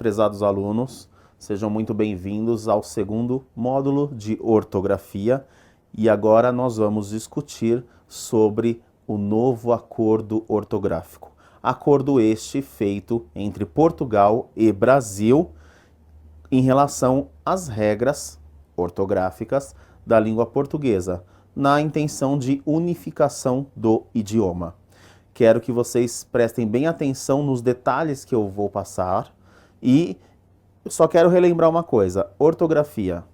prezados alunos. Sejam muito bem-vindos ao segundo módulo de ortografia. E agora nós vamos discutir sobre o novo acordo ortográfico. Acordo este feito entre Portugal e Brasil em relação às regras ortográficas da língua portuguesa, na intenção de unificação do idioma. Quero que vocês prestem bem atenção nos detalhes que eu vou passar e só quero relembrar uma coisa: ortografia,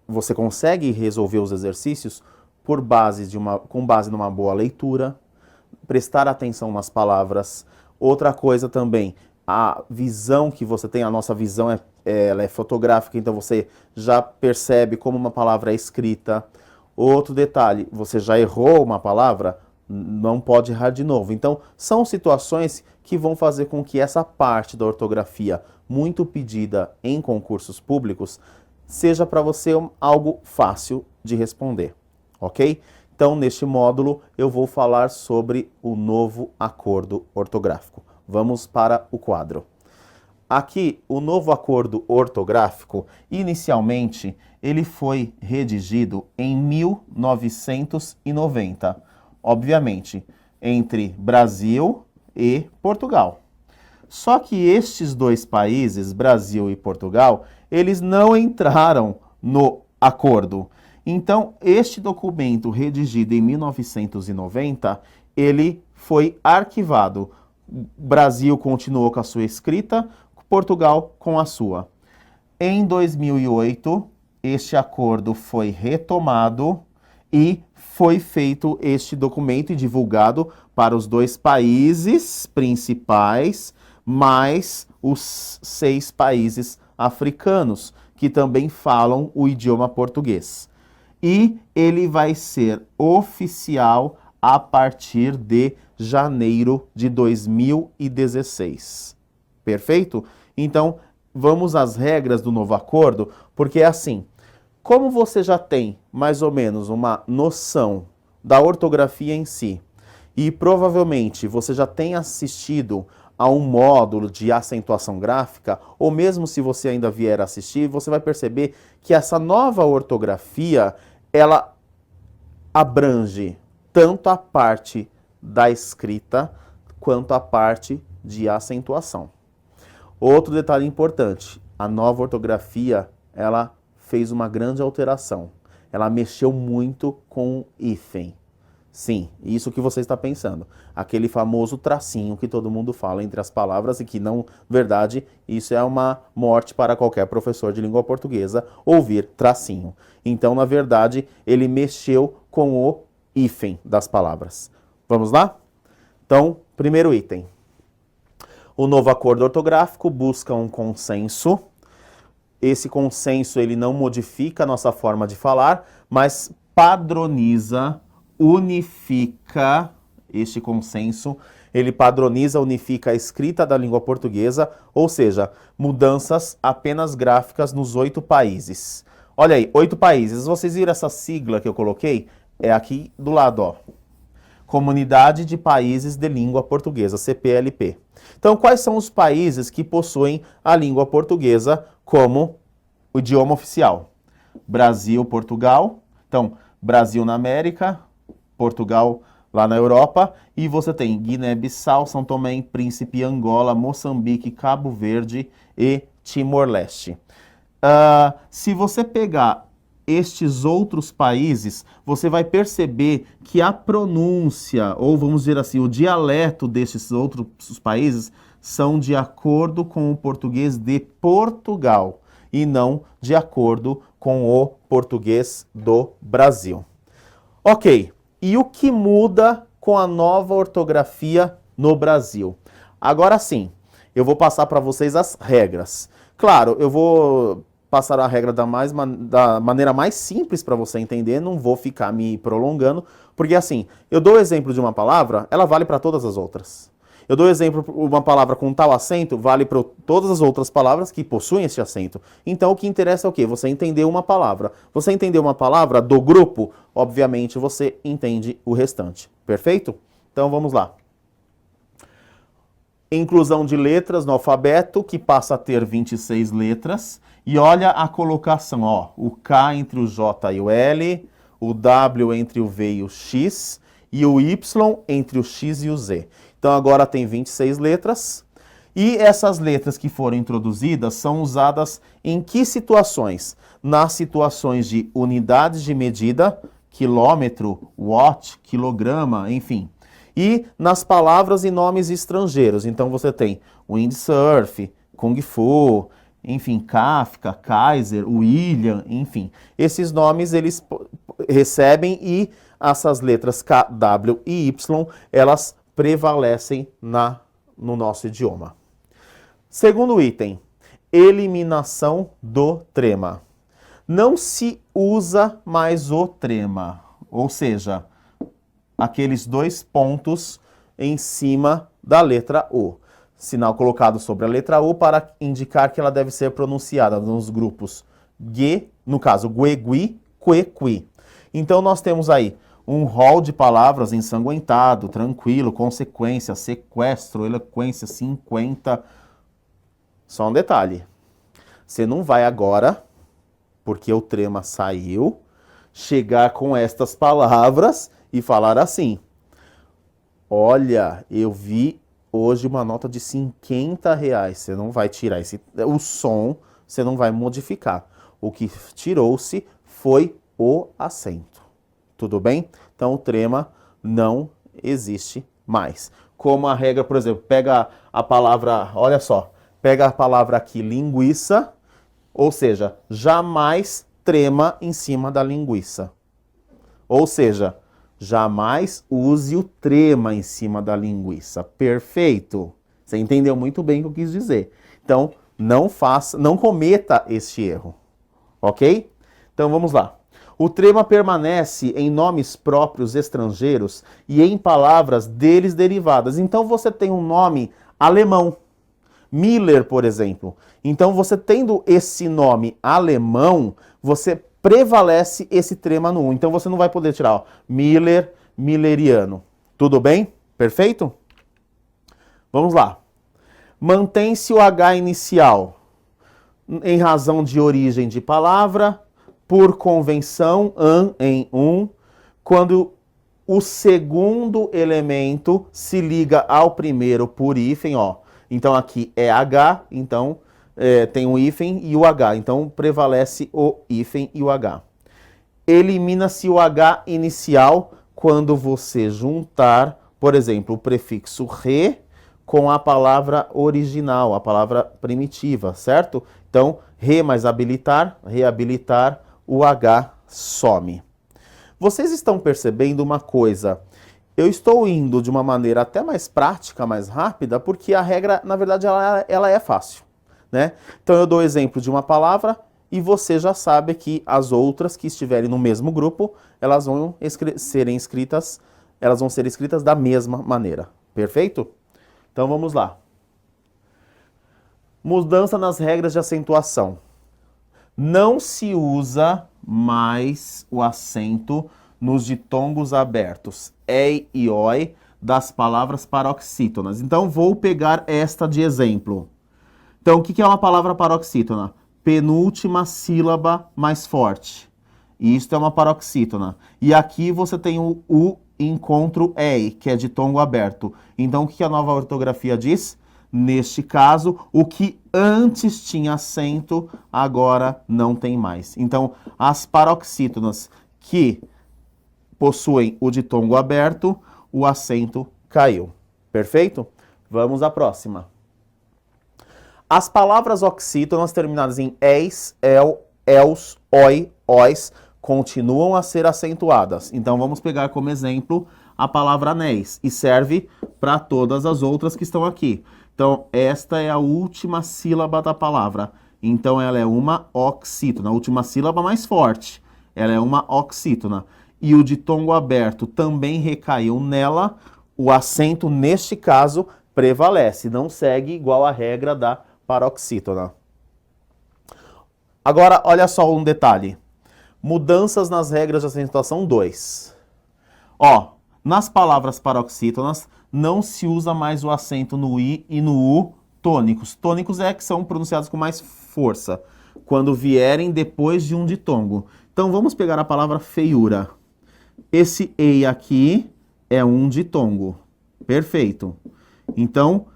você consegue resolver os exercícios com base numa boa leitura, prestar atenção nas palavras. Outra coisa também, a visão que você tem, a nossa visão ela é fotográfica, então você já percebe como uma palavra é escrita. Outro detalhe, você já errou uma palavra, não pode errar de novo. Então, são situações que vão fazer com que essa parte da ortografia, muito pedida em concursos públicos, seja para você algo fácil de responder, ok? Então, neste módulo, eu vou falar sobre o novo acordo ortográfico. Vamos para o quadro. Aqui, o novo acordo ortográfico, inicialmente, ele foi redigido em 1990, obviamente, entre Brasil e Portugal. Só que estes dois países, Brasil e Portugal, eles não entraram no acordo. Então, este documento redigido em 1990, ele foi arquivado. Brasil continuou com a sua escrita, Portugal com a sua. Em 2008, este acordo foi retomado e foi feito este documento e divulgado para os dois países principais, mais os 6 países africanos, que também falam o idioma português. E ele vai ser oficial a partir de janeiro de 2016. Perfeito? Então, vamos às regras do novo acordo, porque é assim, como você já tem mais ou menos uma noção da ortografia em si, e provavelmente você já tem assistido a um módulo de acentuação gráfica, ou mesmo se você ainda vier assistir, você vai perceber que essa nova ortografia, ela abrange tanto a parte da escrita quanto a parte de acentuação. Outro detalhe importante, a nova ortografia, ela fez uma grande alteração. Ela mexeu muito com o hífen. Sim, isso que você está pensando. Aquele famoso tracinho que todo mundo fala entre as palavras e que, não verdade, isso é uma morte para qualquer professor de língua portuguesa ouvir tracinho. Então, na verdade, ele mexeu com o hífen das palavras. Vamos lá? Então, primeiro item. O novo acordo ortográfico busca um consenso. Esse consenso ele não modifica a nossa forma de falar, mas padroniza, unifica este consenso. Ele padroniza, unifica a escrita da língua portuguesa, ou seja, mudanças apenas gráficas nos 8 países. Olha aí, 8 países. Vocês viram essa sigla que eu coloquei? É aqui do lado, ó. Comunidade de Países de Língua Portuguesa, CPLP. Então, quais são os países que possuem a língua portuguesa como o idioma oficial? Brasil, Portugal. Então, Brasil na América, Portugal lá na Europa. E você tem Guiné-Bissau, São Tomé e Príncipe, Angola, Moçambique, Cabo Verde e Timor-Leste. Se você pegar estes outros países, você vai perceber que a pronúncia, ou vamos dizer assim, o dialeto destes outros países são de acordo com o português de Portugal e não de acordo com o português do Brasil. Ok, e o que muda com a nova ortografia no Brasil? Agora sim, eu vou passar para vocês as regras. Claro, eu vou passar a regra da maneira mais simples para você entender, não vou ficar me prolongando, porque assim, eu dou o exemplo de uma palavra, ela vale para todas as outras. Eu dou o exemplo de uma palavra com tal acento, vale para todas as outras palavras que possuem esse acento. Então o que interessa é o quê? Você entender uma palavra. Você entender uma palavra do grupo, obviamente você entende o restante. Perfeito? Então vamos lá. inclusão de letras no alfabeto, que passa a ter 26 letras. E olha a colocação, ó, o K entre o J e o L, o W entre o V e o X, e o Y entre o X e o Z. Então agora tem 26 letras. E essas letras que foram introduzidas são usadas em que situações? Nas situações de unidades de medida, quilômetro, watt, quilograma, enfim. E nas palavras e nomes estrangeiros. Então você tem windsurf, kung fu, enfim, Kafka, Kaiser, William, enfim. Esses nomes eles recebem e essas letras K, W e Y, elas prevalecem no nosso idioma. Segundo item, eliminação do trema. Não se usa mais o trema, ou seja, aqueles dois pontos em cima da letra O. Sinal colocado sobre a letra O para indicar que ela deve ser pronunciada nos grupos G, no caso, gue, gui, que, qui. Então nós temos aí um rol de palavras: ensanguentado, tranquilo, consequência, sequestro, eloquência, 50. Só um detalhe. Você não vai agora, porque o trema saiu, chegar com estas palavras e falar assim: olha, eu vi hoje uma nota de R$50. Você não vai tirar o som, você não vai modificar. O que tirou-se foi o acento. Tudo bem? Então o trema não existe mais. Como a regra, por exemplo, pega a palavra, olha só, pega a palavra aqui, linguiça, ou seja, jamais trema em cima da linguiça. Ou seja, jamais use o trema em cima da linguiça. Perfeito? Você entendeu muito bem o que eu quis dizer. Então, não cometa este erro. Ok? Então, vamos lá. O trema permanece em nomes próprios estrangeiros e em palavras deles derivadas. Então, você tem um nome alemão. Miller, por exemplo. Então, você tendo esse nome alemão, você prevalece esse trema no 1. Então, você não vai poder tirar, ó, Miller, milleriano. Tudo bem? Perfeito? Vamos lá. Mantém-se o H inicial em razão de origem de palavra, por convenção, an em um, quando o segundo elemento se liga ao primeiro por hífen, ó. Então aqui é H, então tem o hífen e o H. Então prevalece o hífen e o H. Elimina-se o H inicial quando você juntar, por exemplo, o prefixo re com a palavra original, a palavra primitiva, certo? Então, re mais habilitar, reabilitar, o H some. Vocês estão percebendo uma coisa? Eu estou indo de uma maneira até mais prática, mais rápida, porque a regra, na verdade, ela é fácil, né? Então eu dou exemplo de uma palavra e você já sabe que as outras que estiverem no mesmo grupo, elas vão ser escritas da mesma maneira. Perfeito? Então vamos lá. Mudança nas regras de acentuação. Não se usa mais o acento nos ditongos abertos, ei e oi, das palavras paroxítonas. Então, vou pegar esta de exemplo. Então, o que é uma palavra paroxítona? Penúltima sílaba mais forte. Isto é uma paroxítona. E aqui você tem o encontro ei, que é de tongo aberto. Então, o que a nova ortografia diz? Neste caso, o que antes tinha acento, agora não tem mais. Então, as paroxítonas que possuem o ditongo aberto, o acento caiu. Perfeito? Vamos à próxima. As palavras oxítonas terminadas em eis, el, els, oi, ois continuam a ser acentuadas. Então vamos pegar como exemplo a palavra anéis e serve para todas as outras que estão aqui. Então esta é a última sílaba da palavra. Então ela é uma oxítona, a última sílaba mais forte. Ela é uma oxítona. E o ditongo aberto também recaiu nela, o acento, neste caso, prevalece, não segue igual a regra da paroxítona. Agora, olha só um detalhe. Mudanças nas regras de acentuação 2. Ó, nas palavras paroxítonas, não se usa mais o acento no I e no U tônicos. Tônicos é que são pronunciados com mais força, quando vierem depois de um ditongo. Então vamos pegar a palavra feiura. Esse EI aqui é um ditongo. Perfeito. Então,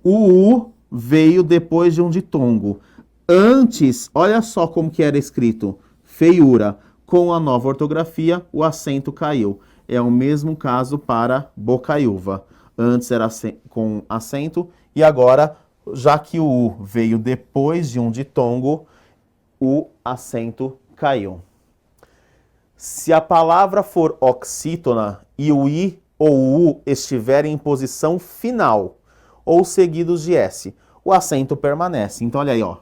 o U veio depois de um ditongo. Antes, olha só como que era escrito. Feiura. Com a nova ortografia, o acento caiu. É o mesmo caso para bocaiúva. Antes era com acento e agora, já que o U veio depois de um ditongo, o acento caiu. Se a palavra for oxítona e o I ou o U estiverem em posição final ou seguidos de S, o acento permanece. Então, olha aí, ó.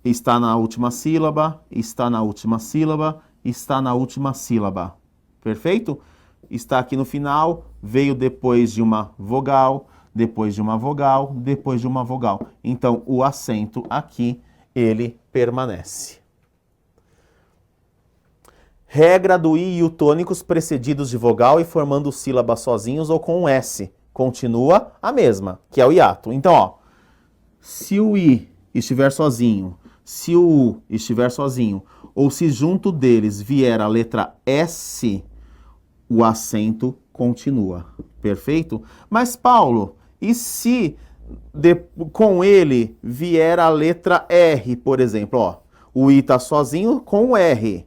Está na última sílaba, está na última sílaba, está na última sílaba. Perfeito? Está aqui no final, veio depois de uma vogal, depois de uma vogal, depois de uma vogal. Então, o acento aqui, ele permanece. Regra do I e U tônicos precedidos de vogal e formando sílabas sozinhos ou com um S. Continua a mesma, que é o hiato. Então, ó, se o I estiver sozinho, se o U estiver sozinho, ou se junto deles vier a letra S, o acento continua. Perfeito? Mas, Paulo, e se com ele vier a letra R, por exemplo? Ó, o I está sozinho com o R.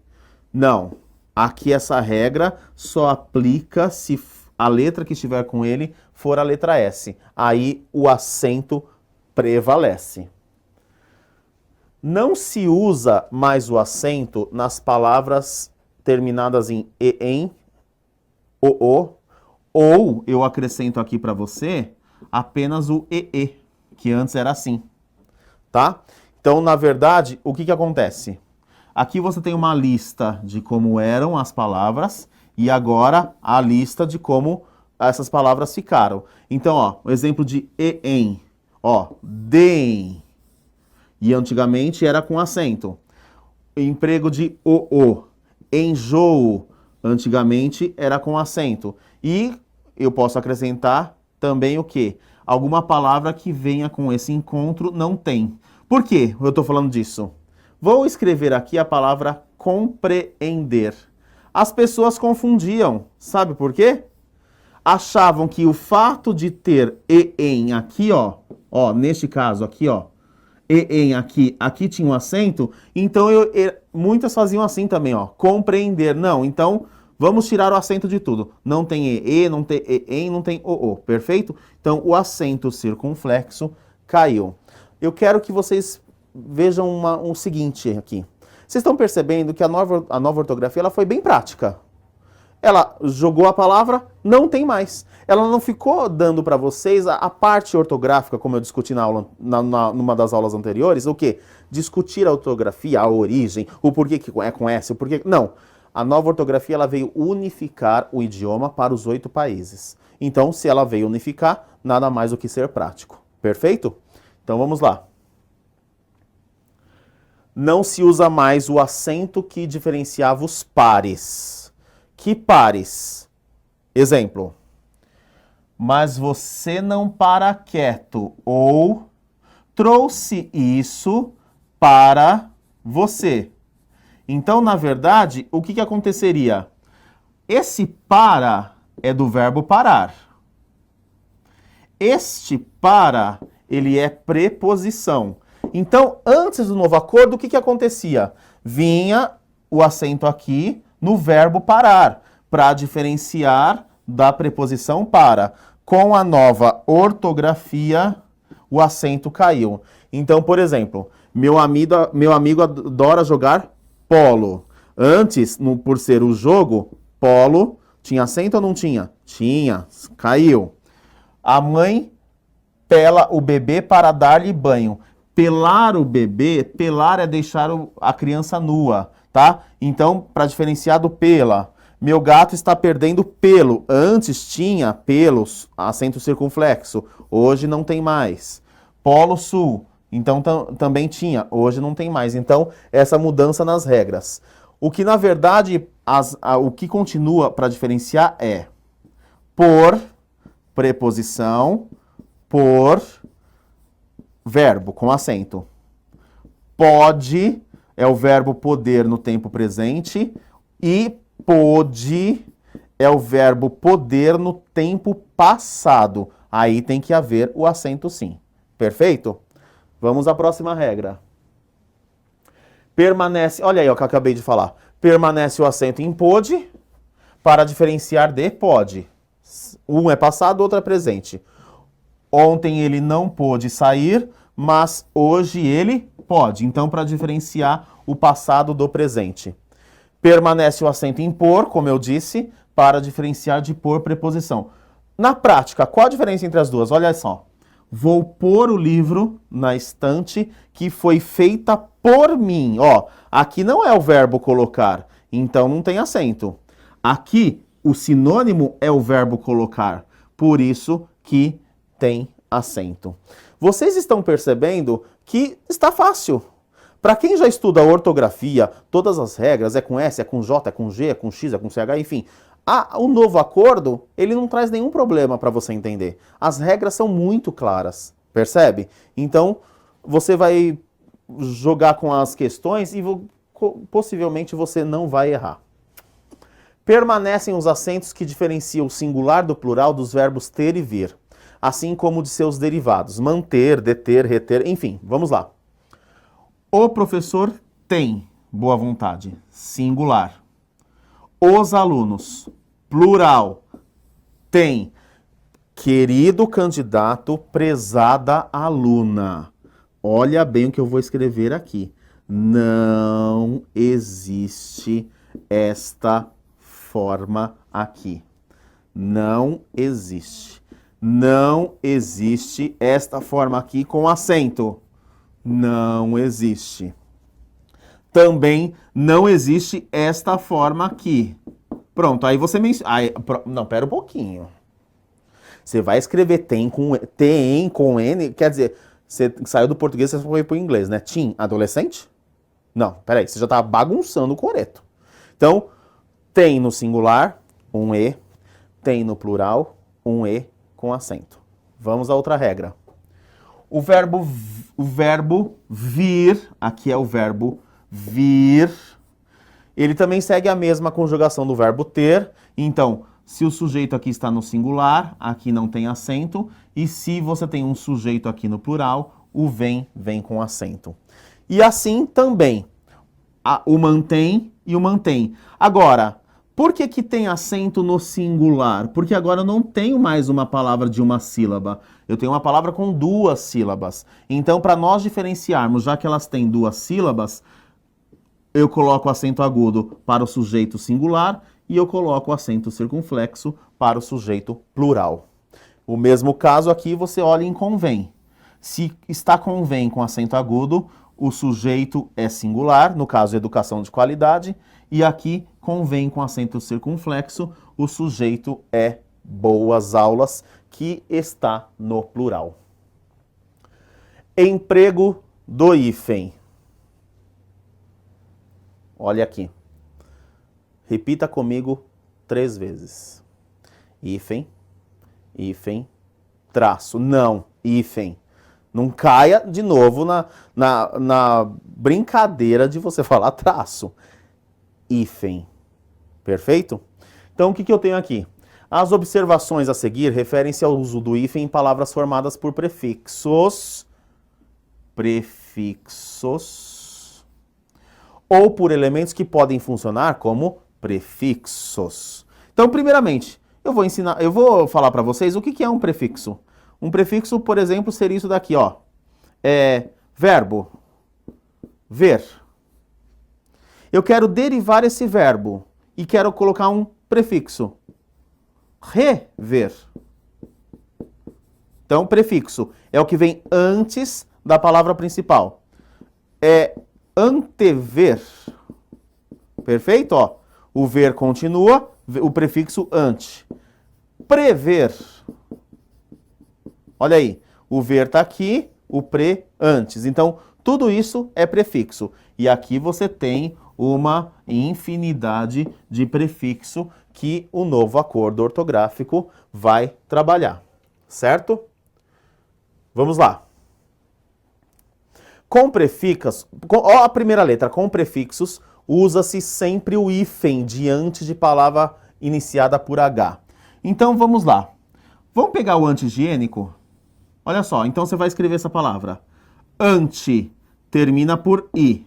Não. Aqui essa regra só aplica se a letra que estiver com ele for a letra S. Aí o acento prevalece. Não se usa mais o acento nas palavras terminadas em EM, OO, ou eu acrescento aqui para você apenas o EE, que antes era assim, tá? Então, na verdade, o que acontece? Aqui você tem uma lista de como eram as palavras e agora a lista de como essas palavras ficaram. Então, ó, o exemplo de EM, ó, DEM. E antigamente era com acento. Emprego de OO. Enjoo. Antigamente era com acento. E eu posso acrescentar também o quê? Alguma palavra que venha com esse encontro não tem. Por que eu estou falando disso? Vou escrever aqui a palavra compreender. As pessoas confundiam. Sabe por quê? Achavam que o fato de ter EM aqui, ó, neste caso aqui, ó, EM aqui tinha um acento, então muitas faziam assim também, ó, compreender. Não, então vamos tirar o acento de tudo. Não tem EE, não tem EM, não tem OO, perfeito? Então o acento circunflexo caiu. Eu quero que vocês vejam o seguinte aqui. Vocês estão percebendo que a nova ortografia ela foi bem prática. Ela jogou a palavra, não tem mais. Ela não ficou dando para vocês a parte ortográfica, como eu discuti numa das aulas anteriores, o quê? Discutir a ortografia, a origem, o porquê que é com S, o porquê... Não. A nova ortografia ela veio unificar o idioma para os 8 países. Então, se ela veio unificar, nada mais do que ser prático. Perfeito? Então, vamos lá. Não se usa mais o acento que diferenciava os pares. Que pares? Exemplo. Mas você não para quieto. Ou trouxe isso para você. Então, na verdade, o que aconteceria? Esse para é do verbo parar. Este para, ele é preposição. Então, antes do novo acordo, o que acontecia? Vinha o acento aqui no verbo parar, para diferenciar da preposição para. Com a nova ortografia, o acento caiu. Então, por exemplo, meu amigo adora jogar polo. Antes, por ser o jogo, polo, tinha acento ou não tinha? Tinha, caiu. A mãe pela o bebê para dar-lhe banho. Pelar o bebê, pelar é deixar a criança nua, tá? Então, para diferenciar do pela, meu gato está perdendo pelo. Antes tinha pelos, acento circunflexo. Hoje não tem mais. Polo sul, então também tinha. Hoje não tem mais. Então, essa mudança nas regras. O que, na verdade, o que continua para diferenciar é por, preposição por verbo com acento. Pode é o verbo poder no tempo presente e pôde é o verbo poder no tempo passado. Aí tem que haver o acento sim. Perfeito? Vamos à próxima regra. Permanece, olha aí o que eu acabei de falar. Permanece o acento em pôde para diferenciar de pode. Um é passado, outro é presente. Ontem ele não pôde sair, mas hoje ele pode. Então, para diferenciar o passado do presente. Permanece o acento em por, como eu disse, para diferenciar de por preposição. Na prática, qual a diferença entre as duas? Olha só. Vou pôr o livro na estante que foi feita por mim. Ó, aqui não é o verbo colocar, então não tem acento. Aqui, o sinônimo é o verbo colocar, por isso que tem acento. Vocês estão percebendo que está fácil. Para quem já estuda ortografia, todas as regras, é com S, é com J, é com G, é com X, é com CH, enfim. O novo acordo, ele não traz nenhum problema para você entender. As regras são muito claras, percebe? Então, você vai jogar com as questões e possivelmente você não vai errar. Permanecem os acentos que diferenciam o singular do plural dos verbos ter e vir, assim como de seus derivados, manter, deter, reter, enfim, vamos lá. O professor tem boa vontade, singular. Os alunos, plural, tem. Querido candidato, prezada aluna. Olha bem o que eu vou escrever aqui. Não existe esta forma aqui. Não existe. Não existe esta forma aqui com acento. Não existe. Também não existe esta forma aqui. Pronto, aí você menciona... Não, pera um pouquinho. Você vai escrever tem com N, quer dizer, você saiu do português e você foi para o inglês, né? Teen, adolescente? Não, peraí, você já está bagunçando o coreto. Então, tem no singular, um E. Tem no plural, um E com acento. Vamos a outra regra. O verbo vir, aqui é o verbo vir, ele também segue a mesma conjugação do verbo ter. Então, se o sujeito aqui está no singular, aqui não tem acento. E se você tem um sujeito aqui no plural, o vem com acento. E assim também, o mantém e o mantém. Agora, por que que tem acento no singular? Porque agora eu não tenho mais uma palavra de uma sílaba. Eu tenho uma palavra com duas sílabas. Então, para nós diferenciarmos, já que elas têm duas sílabas, eu coloco o acento agudo para o sujeito singular e eu coloco o acento circunflexo para o sujeito plural. O mesmo caso aqui, você olha em convém. Se está convém com acento agudo, o sujeito é singular, no caso educação de qualidade, e aqui convém com acento circunflexo, o sujeito é boas aulas, que está no plural. Emprego do hífen. Olha aqui. Repita comigo 3 vezes. Hífen, hífen, traço. Não, hífen. Não caia de novo na brincadeira de você falar traço. Hífen. Perfeito? Então, o que eu tenho aqui? As observações a seguir referem-se ao uso do hífen em palavras formadas por prefixos. Ou por elementos que podem funcionar como prefixos. Então, primeiramente, eu vou falar para vocês o que é um prefixo. Um prefixo, por exemplo, seria isso daqui, ó. Verbo, ver. Eu quero derivar esse verbo e quero colocar um prefixo. Rever. Então, prefixo é o que vem antes da palavra principal. Antever. Perfeito? Ó, o ver continua, o prefixo ante. Prever. Olha aí, o ver está aqui, o pre antes. Então, tudo isso é prefixo. E aqui você tem uma infinidade de prefixo que o novo acordo ortográfico vai trabalhar. certo? Vamos lá. Com prefixos, ó a primeira letra, com prefixos, usa-se sempre o hífen diante de palavra iniciada por H. Então vamos lá. Vamos pegar o anti-higiênico? Olha só, então você vai escrever essa palavra. Anti termina por I.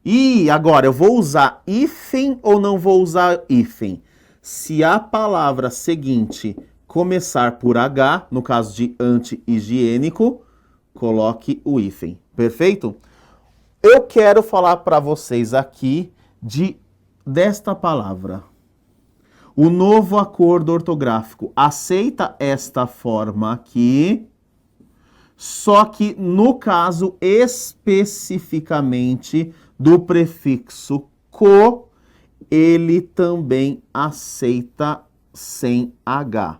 E agora, eu vou usar hífen ou não vou usar hífen? Se a palavra seguinte começar por H, no caso de anti-higiênico, coloque o hífen. Perfeito? Eu quero falar para vocês aqui desta palavra. O novo acordo ortográfico aceita esta forma aqui, só que no caso especificamente do prefixo co, ele também aceita sem H.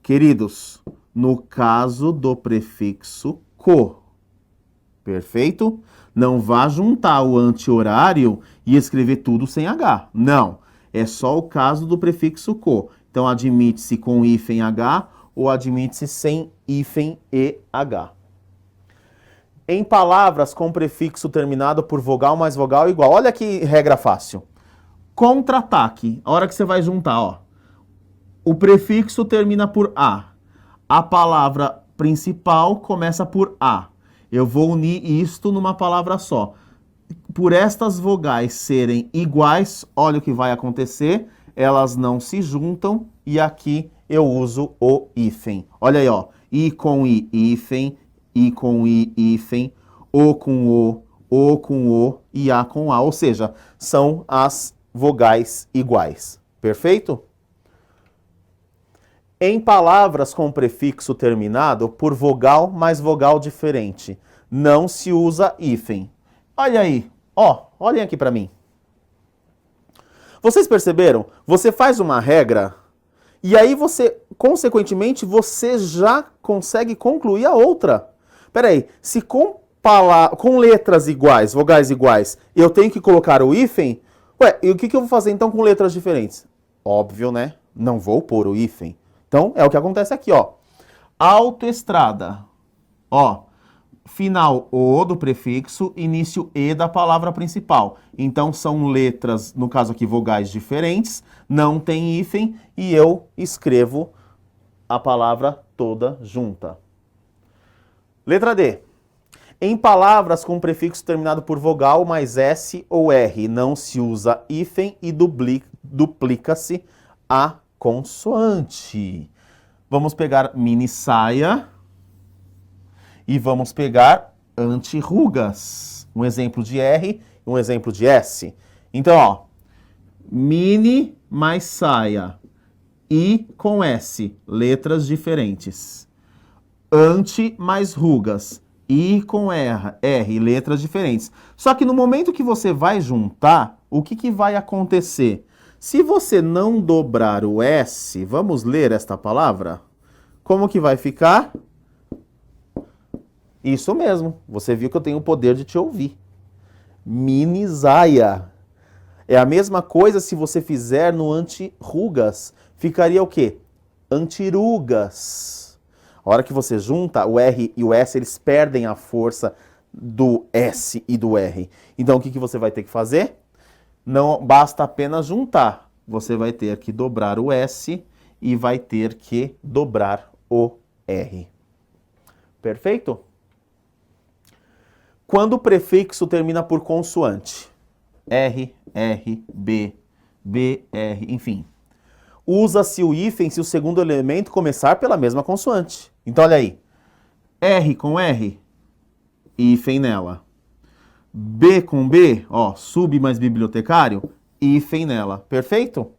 Queridos, no caso do prefixo co. Perfeito? Não vá juntar o anti-horário e escrever tudo sem H. Não. É só o caso do prefixo co. Então, admite-se com hífen H ou admite-se sem hífen EH. Em palavras com prefixo terminado por vogal mais vogal igual. Olha que regra fácil. Contra-ataque. A hora que você vai juntar, ó. O prefixo termina por A. A palavra principal começa por A. Eu vou unir isto numa palavra só. Por estas vogais serem iguais, olha o que vai acontecer. Elas não se juntam e aqui eu uso o hífen. Olha aí, ó. I com I, hífen. I com I, hífen. O com O e A com A. Ou seja, são as vogais iguais. Perfeito? Em palavras com prefixo terminado por vogal mais vogal diferente, não se usa hífen. Olha aí, ó, olhem aqui para mim. Vocês perceberam? Você faz uma regra e aí você, consequentemente, você já consegue concluir a outra. Peraí, se com letras iguais, vogais iguais, eu tenho que colocar o hífen, ué, e o que eu vou fazer então com letras diferentes? Óbvio, né? Não vou pôr o hífen. Então, é o que acontece aqui, ó. Autoestrada. Ó, final O do prefixo, início E da palavra principal. Então, são letras, no caso aqui, vogais diferentes, não tem hífen, e eu escrevo a palavra toda junta. Letra D. Em palavras com prefixo terminado por vogal mais S ou R, não se usa hífen e duplica-se a consoante. Vamos pegar mini saia e vamos pegar anti-rugas. Um exemplo de R e um exemplo de S. Então, ó, mini mais saia, I com S, letras diferentes. Anti mais rugas, I com R, letras diferentes. Só que no momento que você vai juntar, o que vai acontecer? Se você não dobrar o S, vamos ler esta palavra? Como que vai ficar? Isso mesmo, você viu que eu tenho o poder de te ouvir. Minisaia. É a mesma coisa se você fizer no anti-rugas. Ficaria o quê? Antirugas. A hora que você junta, o R e o S, eles perdem a força do S e do R. Então, o que você vai ter que fazer? Não basta apenas juntar. Você vai ter que dobrar o S e vai ter que dobrar o R. Perfeito? Quando o prefixo termina por consoante, R, R, B, B, R, enfim, usa-se o hífen se o segundo elemento começar pela mesma consoante. Então, olha aí. R com R, hífen nela. B com B, ó, sub mais bibliotecário, hífen nela. Perfeito?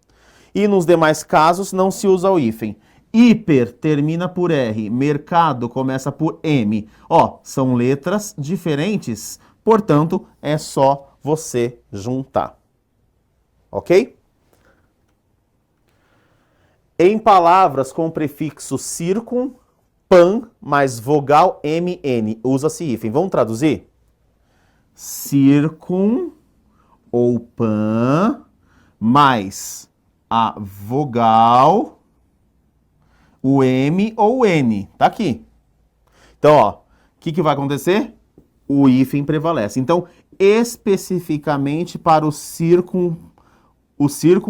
E nos demais casos não se usa o hífen. Hiper termina por R, mercado começa por M. Ó, são letras diferentes, portanto, é só você juntar. Ok? Em palavras com prefixo circum, pan mais vogal MN, usa-se hífen. Vamos traduzir? Circum ou pan mais a vogal o M ou o N. Tá aqui. Então, ó, o que vai acontecer? O hífen prevalece. Então, especificamente para o círcun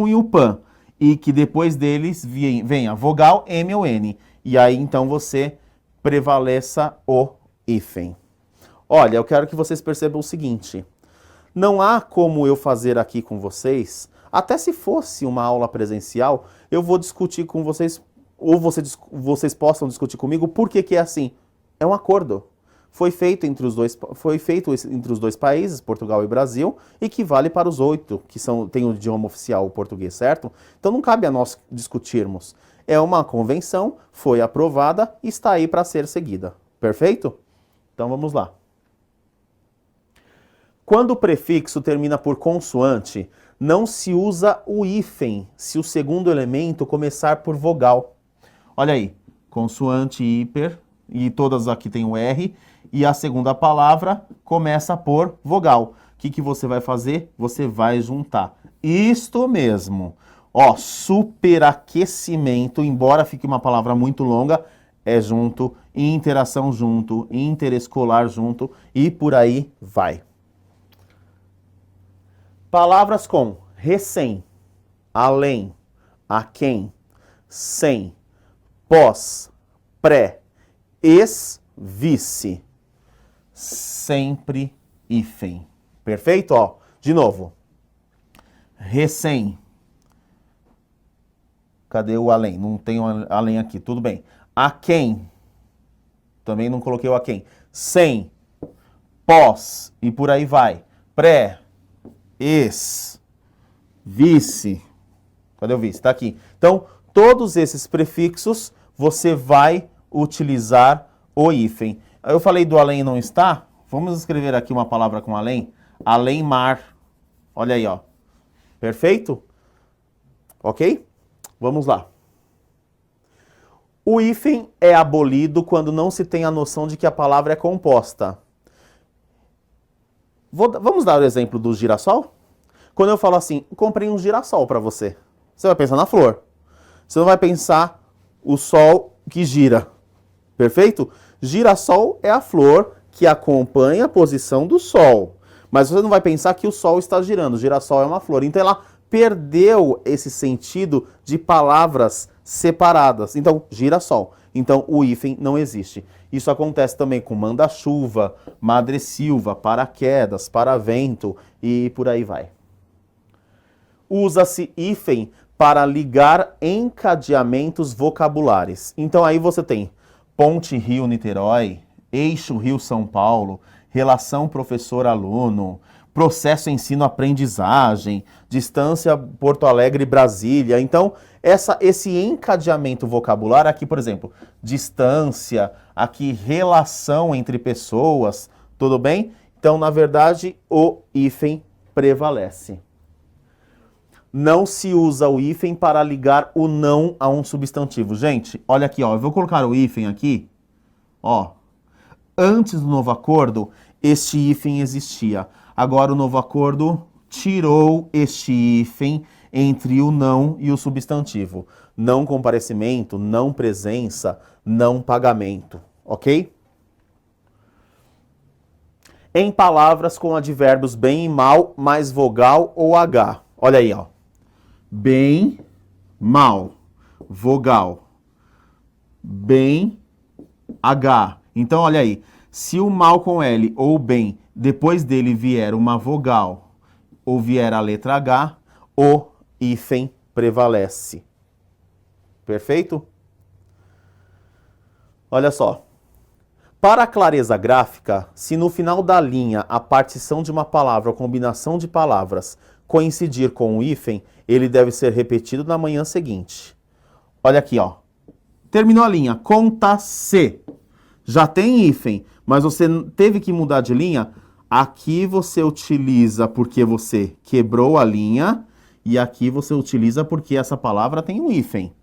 e o pan. E que depois deles vem a vogal M ou N. E aí, então, você prevaleça o hífen. Olha, eu quero que vocês percebam o seguinte. Não há como eu fazer aqui com vocês, até se fosse uma aula presencial, eu vou discutir com vocês, ou vocês possam discutir comigo, por que é assim. É um acordo. Foi feito entre os dois países, Portugal e Brasil, e que vale para os 8, que têm o idioma oficial, o português, certo? Então não cabe a nós discutirmos. É uma convenção, foi aprovada e está aí para ser seguida. Perfeito? Então vamos lá. Quando o prefixo termina por consoante, não se usa o hífen se o segundo elemento começar por vogal. Olha aí, consoante, hiper, e todas aqui tem o R, e a segunda palavra começa por vogal. O que você vai fazer? Você vai juntar. Isto mesmo. Ó, superaquecimento, embora fique uma palavra muito longa, é junto, interação junto, interescolar junto, e por aí vai. Palavras com recém, além, aquém, sem, pós, pré, ex, vice. Sempre hífen. Perfeito? Ó, de novo. Recém. Cadê o além? Não tem além aqui, tudo bem. Aquém. Também não coloquei o aquém. Sem, pós, e por aí vai. Pré, ex, vice. Cadê o vice? Tá aqui. Então, todos esses prefixos, você vai utilizar o hífen. Eu falei do além não está? Vamos escrever aqui uma palavra com além. Além mar. Olha aí, ó. Perfeito? Ok? Vamos lá. O hífen é abolido quando não se tem a noção de que a palavra é composta. Vamos dar o exemplo do girassol? Quando eu falo assim, comprei um girassol para você. Você vai pensar na flor. Você não vai pensar o sol que gira. Perfeito? Girassol é a flor que acompanha a posição do sol. Mas você não vai pensar que o sol está girando. O girassol é uma flor. Então ela perdeu esse sentido de palavras separadas. Então, girassol. Então, o hífen não existe. Isso acontece também com manda-chuva, madressilva, paraquedas, paravento e por aí vai. Usa-se hífen para ligar encadeamentos vocabulares. Então, aí você tem ponte Rio-Niterói, eixo Rio-São Paulo, relação professor-aluno, processo ensino-aprendizagem, distância Porto Alegre-Brasília. Então, esse encadeamento vocabular, aqui, por exemplo, distância, aqui relação entre pessoas, tudo bem? Então, na verdade, o hífen prevalece. Não se usa o hífen para ligar o não a um substantivo. Gente, olha aqui, ó, eu vou colocar o hífen aqui, ó. Antes do novo acordo, este hífen existia. Agora o novo acordo tirou este hífen entre o não e o substantivo. Não comparecimento, não presença, não pagamento. Ok? Em palavras com advérbios bem e mal, mais vogal ou H. Olha aí, ó. Bem, mal, vogal. Bem, H. Então, olha aí. Se o mal com L ou o bem, depois dele vier uma vogal ou vier a letra H, o hífen prevalece. Perfeito? Olha só. Para a clareza gráfica, se no final da linha a partição de uma palavra ou combinação de palavras coincidir com o hífen, ele deve ser repetido na manhã seguinte. Olha aqui, ó. Terminou a linha. Conta-se. Já tem hífen, mas você teve que mudar de linha. Aqui você utiliza porque você quebrou a linha e aqui você utiliza porque essa palavra tem um hífen.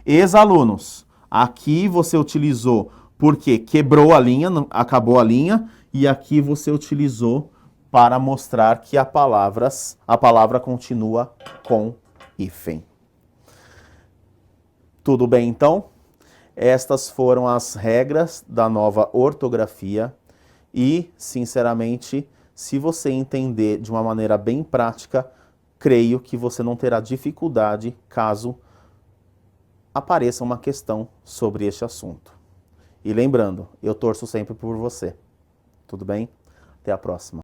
Ex-alunos, aqui você utilizou porque quebrou a linha, acabou a linha, e aqui você utilizou para mostrar que a palavra continua com hífen. Tudo bem, então? Estas foram as regras da nova ortografia e, sinceramente, se você entender de uma maneira bem prática, creio que você não terá dificuldade caso apareça uma questão sobre este assunto. E lembrando, eu torço sempre por você. Tudo bem? Até a próxima.